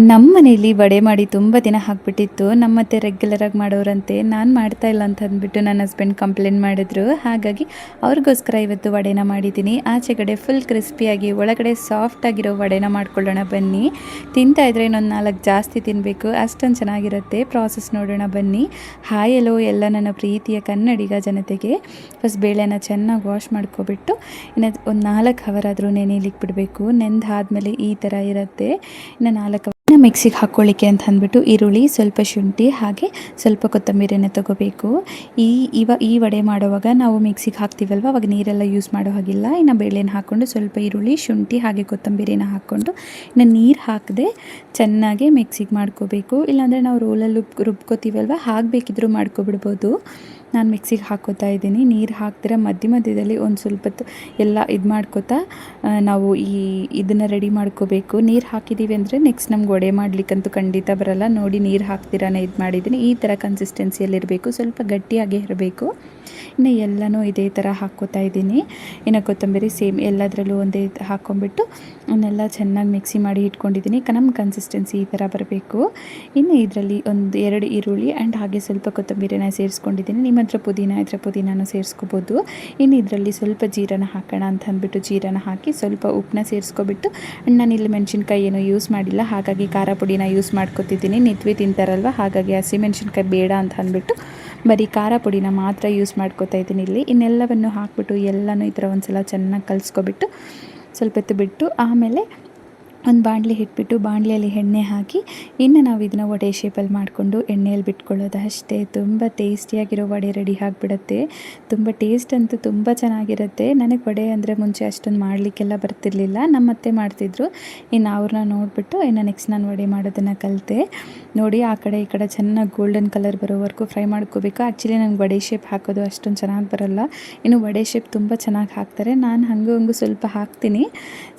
ನಮ್ಮ ಮನೇಲಿ ವಡೆ ಮಾಡಿ ತುಂಬ ದಿನ ಆಗಿಬಿಟ್ಟಿತ್ತು. ನಮ್ಮತ್ತೆ ರೆಗ್ಯುಲರಾಗಿ ಮಾಡೋರಂತೆ, ನಾನು ಮಾಡ್ತಾ ಇಲ್ಲ ಅಂತ ಅಂದ್ಬಿಟ್ಟು ನನ್ನ ಹಸ್ಬೆಂಡ್ ಕಂಪ್ಲೇಂಟ್ ಮಾಡಿದ್ರು. ಹಾಗಾಗಿ ಅವ್ರಿಗೋಸ್ಕರ ಇವತ್ತು ವಡೆನ ಮಾಡಿದ್ದೀನಿ. ಆಚೆಗಡೆ ಫುಲ್ ಕ್ರಿಸ್ಪಿಯಾಗಿ ಒಳಗಡೆ ಸಾಫ್ಟಾಗಿರೋ ವಡೆನ ಮಾಡ್ಕೊಳ್ಳೋಣ ಬನ್ನಿ. ತಿಂತಾಯಿದ್ರೆ ಇನ್ನೊಂದು 4 ಜಾಸ್ತಿ ತಿನ್ನಬೇಕು, ಅಷ್ಟೊಂದು ಚೆನ್ನಾಗಿರುತ್ತೆ. ಪ್ರಾಸೆಸ್ ನೋಡೋಣ ಬನ್ನಿ. ಹಾಯ್ ಎಲ್ಲೋ ಎಲ್ಲ ನನ್ನ ಪ್ರೀತಿಯ ಕನ್ನಡಿಗ ಜನತೆಗೆ. ಫಸ್ಟ್ ಬೇಳೆನ ಚೆನ್ನಾಗಿ ವಾಶ್ ಮಾಡ್ಕೊಬಿಟ್ಟು ಇನ್ನು ಒಂದು 4 ಅವರ್ ಆದರೂ ನೆನೆಯಲಿಕ್ಕೆ ಬಿಡಬೇಕು. ನೆಂದಾದ್ಮೇಲೆ ಈ ಥರ ಇರುತ್ತೆ. ಇನ್ನು 4 ಮಿಕ್ಸಿಗೆ ಹಾಕ್ಕೊಳ್ಳಿಕ್ಕೆ ಅಂತ ಅಂದ್ಬಿಟ್ಟು ಈರುಳ್ಳಿ, ಸ್ವಲ್ಪ ಶುಂಠಿ ಹಾಗೆ ಸ್ವಲ್ಪ ಕೊತ್ತಂಬರಿನ ತೊಗೋಬೇಕು. ಈ ವಡೆ ಮಾಡುವಾಗ ನಾವು ಮಿಕ್ಸಿಗೆ ಹಾಕ್ತೀವಲ್ವ, ಅವಾಗ ನೀರೆಲ್ಲ ಯೂಸ್ ಮಾಡೋ ಹಾಗಿಲ್ಲ. ಇನ್ನು ಬೇಳೆನ ಹಾಕ್ಕೊಂಡು ಸ್ವಲ್ಪ ಈರುಳ್ಳಿ, ಶುಂಠಿ ಹಾಗೆ ಕೊತ್ತಂಬರಿನ ಹಾಕ್ಕೊಂಡು ಇನ್ನು ನೀರು ಹಾಕದೆ ಚೆನ್ನಾಗಿ ಮಿಕ್ಸಿಗೆ ಮಾಡ್ಕೋಬೇಕು. ಇಲ್ಲಾಂದರೆ ನಾವು ರೋಲಲ್ಲಿ ರುಬ್ಕೋತೀವಲ್ವ, ಹಾಗೆ ಬೇಕಿದ್ರೂ ಮಾಡ್ಕೊಬಿಡ್ಬೋದು. ನಾನು ಮಿಕ್ಸಿಗೆ ಹಾಕ್ಕೋತಾ ಇದ್ದೀನಿ. ನೀರು ಹಾಕ್ದಿರ ಮಧ್ಯದಲ್ಲಿ ಒಂದು ಸ್ವಲ್ಪ ಎಲ್ಲ ಇದು ಮಾಡ್ಕೋತಾ ನಾವು ಇದನ್ನು ರೆಡಿ ಮಾಡ್ಕೋಬೇಕು. ನೀರು ಹಾಕಿದ್ದೀವಿ ಅಂದರೆ ನೆಕ್ಸ್ಟ್ ನಮ್ಗೆ ವಡೆ ಮಾಡಲಿಕ್ಕಂತೂ ಖಂಡಿತ ಬರಲ್ಲ. ನೋಡಿ, ನೀರು ಹಾಕ್ದಿರಾನೆ ಇದು ಮಾಡಿದ್ದೀನಿ. ಈ ಥರ ಕನ್ಸಿಸ್ಟೆನ್ಸಿಯಲ್ಲಿರಬೇಕು, ಸ್ವಲ್ಪ ಗಟ್ಟಿಯಾಗೇ ಇರಬೇಕು. ಇನ್ನು ಎಲ್ಲನೂ ಇದೇ ಥರ ಹಾಕ್ಕೋತಾ ಇದ್ದೀನಿ. ಇನ್ನು ಕೊತ್ತಂಬರಿ ಸೇಮ್ ಎಲ್ಲದರಲ್ಲೂ ಒಂದೇ ಹಾಕ್ಕೊಂಬಿಟ್ಟು ಅವನ್ನೆಲ್ಲ ಚೆನ್ನಾಗಿ ಮಿಕ್ಸಿ ಮಾಡಿ ಇಟ್ಕೊಂಡಿದ್ದೀನಿ. ನಮ್ಮ ಕನ್ಸಿಸ್ಟೆನ್ಸಿ ಈ ಥರ ಬರಬೇಕು. ಇನ್ನು ಇದರಲ್ಲಿ ಒಂದು 2 ಈರುಳ್ಳಿ ಆ್ಯಂಡ್ ಹಾಗೆ ಸ್ವಲ್ಪ ಕೊತ್ತಂಬರಿನ ಸೇರಿಸ್ಕೊಂಡಿದ್ದೀನಿ. ನಿಮ್ಮ ಹತ್ರ ಪುದೀನ ಇದ್ದರೆ ಪುದೀನನೂ ಸೇರಿಸ್ಕೋಬೋದು. ಇನ್ನು ಇದರಲ್ಲಿ ಸ್ವಲ್ಪ ಜೀರನ ಹಾಕೋಣ ಅಂತ ಅಂದ್ಬಿಟ್ಟು ಜೀರನ ಹಾಕಿ ಸ್ವಲ್ಪ ಉಪ್ಪನ್ನ ಸೇರಿಸ್ಕೊಬಿಟ್ಟು, ನಾನಿಲ್ಲಿ ಮೆಣಸಿನ್ಕಾಯಿ ಏನೂ ಯೂಸ್ ಮಾಡಿಲ್ಲ, ಹಾಗಾಗಿ ಖಾರ ಪುಡಿನ ಯೂಸ್ ಮಾಡ್ಕೊತಿದ್ದೀನಿ. ನಿತ್ವಿ ತಿಂತಾರಲ್ವ, ಹಾಗಾಗಿ ಹಸಿಮೆಣ್ಸಿನ್ಕಾಯಿ ಬೇಡ ಅಂತ ಅಂದ್ಬಿಟ್ಟು ಬರೀ ಖಾರ ಪುಡಿನ ಮಾತ್ರ ಯೂಸ್ ಮಾಡ್ಕೊತಾ ಇದ್ದೀನಿ ಇಲ್ಲಿ. ಇನ್ನೆಲ್ಲವನ್ನು ಹಾಕ್ಬಿಟ್ಟು ಎಲ್ಲನೂ ಈ ಥರ ಒಂದು ಸಲ ಚೆನ್ನಾಗಿ ಕಲಿಸ್ಕೊಬಿಟ್ಟು ಸ್ವಲ್ಪ ಹೊತ್ತು ಬಿಟ್ಟು ಆಮೇಲೆ ಒಂದು ಬಾಣಲಿ ಇಟ್ಬಿಟ್ಟು ಬಾಣಲಿಯಲ್ಲಿ ಎಣ್ಣೆ ಹಾಕಿ ಇನ್ನು ನಾವು ಇದನ್ನು ವಡೆ ಶೇಪಲ್ಲಿ ಮಾಡಿಕೊಂಡು ಎಣ್ಣೆಯಲ್ಲಿ ಬಿಟ್ಕೊಳ್ಳೋದು ಅಷ್ಟೇ. ತುಂಬ ಟೇಸ್ಟಿಯಾಗಿರೋ ವಡೆ ರೆಡಿ ಆಗಿಬಿಡುತ್ತೆ. ತುಂಬ ಟೇಸ್ಟ್ ಅಂತೂ ತುಂಬ ಚೆನ್ನಾಗಿರುತ್ತೆ. ನನಗೆ ವಡೆ ಅಂದರೆ ಮುಂಚೆ ಅಷ್ಟೊಂದು ಮಾಡಲಿಕ್ಕೆಲ್ಲ ಬರ್ತಿರ್ಲಿಲ್ಲ, ನಮ್ಮತ್ತೆ ಮಾಡ್ತಿದ್ರು. ಇನ್ನು ಅವ್ರನ್ನ ನೋಡಿಬಿಟ್ಟು ಇನ್ನು ನೆಕ್ಸ್ಟ್ ನಾನು ವಡೆ ಮಾಡೋದನ್ನು ಕಲಿತೆ. ನೋಡಿ, ಆ ಕಡೆ ಈ ಕಡೆ ಚೆನ್ನಾಗಿ ಗೋಲ್ಡನ್ ಕಲರ್ ಬರೋವರೆಗೂ ಫ್ರೈ ಮಾಡ್ಕೋಬೇಕು. ಆ್ಯಕ್ಚುಲಿ ನನಗೆ ವಡೆ ಶೇಪ್ ಹಾಕೋದು ಅಷ್ಟೊಂದು ಚೆನ್ನಾಗಿ ಬರೋಲ್ಲ. ಇನ್ನು ವಡೆ ಶೇಪ್ ತುಂಬ ಚೆನ್ನಾಗಿ ಹಾಕ್ತಾರೆ, ನಾನು ಹಂಗೂ ಸ್ವಲ್ಪ ಹಾಕ್ತೀನಿ.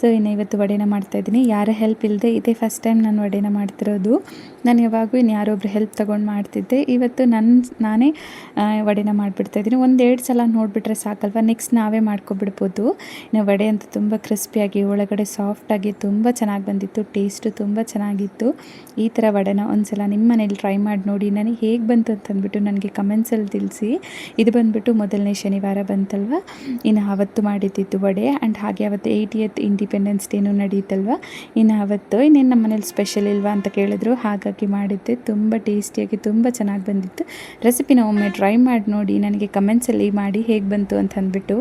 ಸೊ ಇನ್ನು ಇವತ್ತು ವಡೆನ ಮಾಡ್ತಾಯಿದ್ದೀನಿ. ಯಾರ ಹೆಲ್ಪ್ ಇಲ್ಲದೆ ಇದೇ ಫಸ್ಟ್ ಟೈಮ್ ನಾನು ವಡೆನ ಮಾಡ್ತಿರೋದು. ನಾನು ಯಾವಾಗೂ ಇನ್ನು ಯಾರೊಬ್ರು ಹೆಲ್ಪ್ ತೊಗೊಂಡು ಮಾಡ್ತಿದ್ದೆ. ಇವತ್ತು ನಾನೇ ವಡೆನ ಮಾಡಿಬಿಡ್ತಾಯಿದ್ದೀನಿ. 1-2 ಸಲ ನೋಡಿಬಿಟ್ರೆ ಸಾಕಲ್ವ, ನೆಕ್ಸ್ಟ್ ನಾವೇ ಮಾಡ್ಕೊಬಿಡ್ಬೋದು. ಇನ್ನು ವಡೆ ಅಂತೂ ತುಂಬ ಕ್ರಿಸ್ಪಿಯಾಗಿ ಒಳಗಡೆ ಸಾಫ್ಟಾಗಿ ತುಂಬ ಚೆನ್ನಾಗಿ ಬಂದಿತ್ತು. ಟೇಸ್ಟು ತುಂಬ ಚೆನ್ನಾಗಿತ್ತು. ಈ ಥರ ವಡೆನ ಒಂದು ಸಲ ನಿಮ್ಮ ಮನೇಲಿ ಟ್ರೈ ಮಾಡಿ ನೋಡಿ. ನನಗೆ ಹೇಗೆ ಬಂತು ಅಂತಂದ್ಬಿಟ್ಟು ನನಗೆ ಕಮೆಂಟ್ಸಲ್ಲಿ ತಿಳಿಸಿ. ಇದು ಬಂದುಬಿಟ್ಟು ಮೊದಲನೇ ಶನಿವಾರ ಬಂತಲ್ವ, ಇನ್ನು ಆವತ್ತು ಮಾಡಿದ್ದಿತ್ತು ವಡೆ. ಆ್ಯಂಡ್ ಹಾಗೆ ಅವತ್ತು 80th ಇಂಡಿಪೆಂಡೆನ್ಸ್ ಡೇನೂ ನಡೀತಲ್ವ, ಇನ್ನು ಅವತ್ತು ಇನ್ನೇನು ನಮ್ಮ ಮನೇಲಿ ಸ್ಪೆಷಲ್ ಇಲ್ವಾ ಅಂತ ಕೇಳಿದ್ರು, ಹಾಗಾಗಿ ಮಾಡಿದ್ದೆ. ತುಂಬ ಟೇಸ್ಟಿಯಾಗಿ ತುಂಬ ಚೆನ್ನಾಗಿ ಬಂದಿತ್ತು. ರೆಸಿಪಿನ ಒಮ್ಮೆ ಟ್ರೈ ಮಾಡಿ ನೋಡಿ, ನನಗೆ ಕಮೆಂಟ್ಸಲ್ಲಿ ಮಾಡಿ ಹೇಗೆ ಬಂತು ಅಂತ ಅಂದ್ಬಿಟ್ಟು.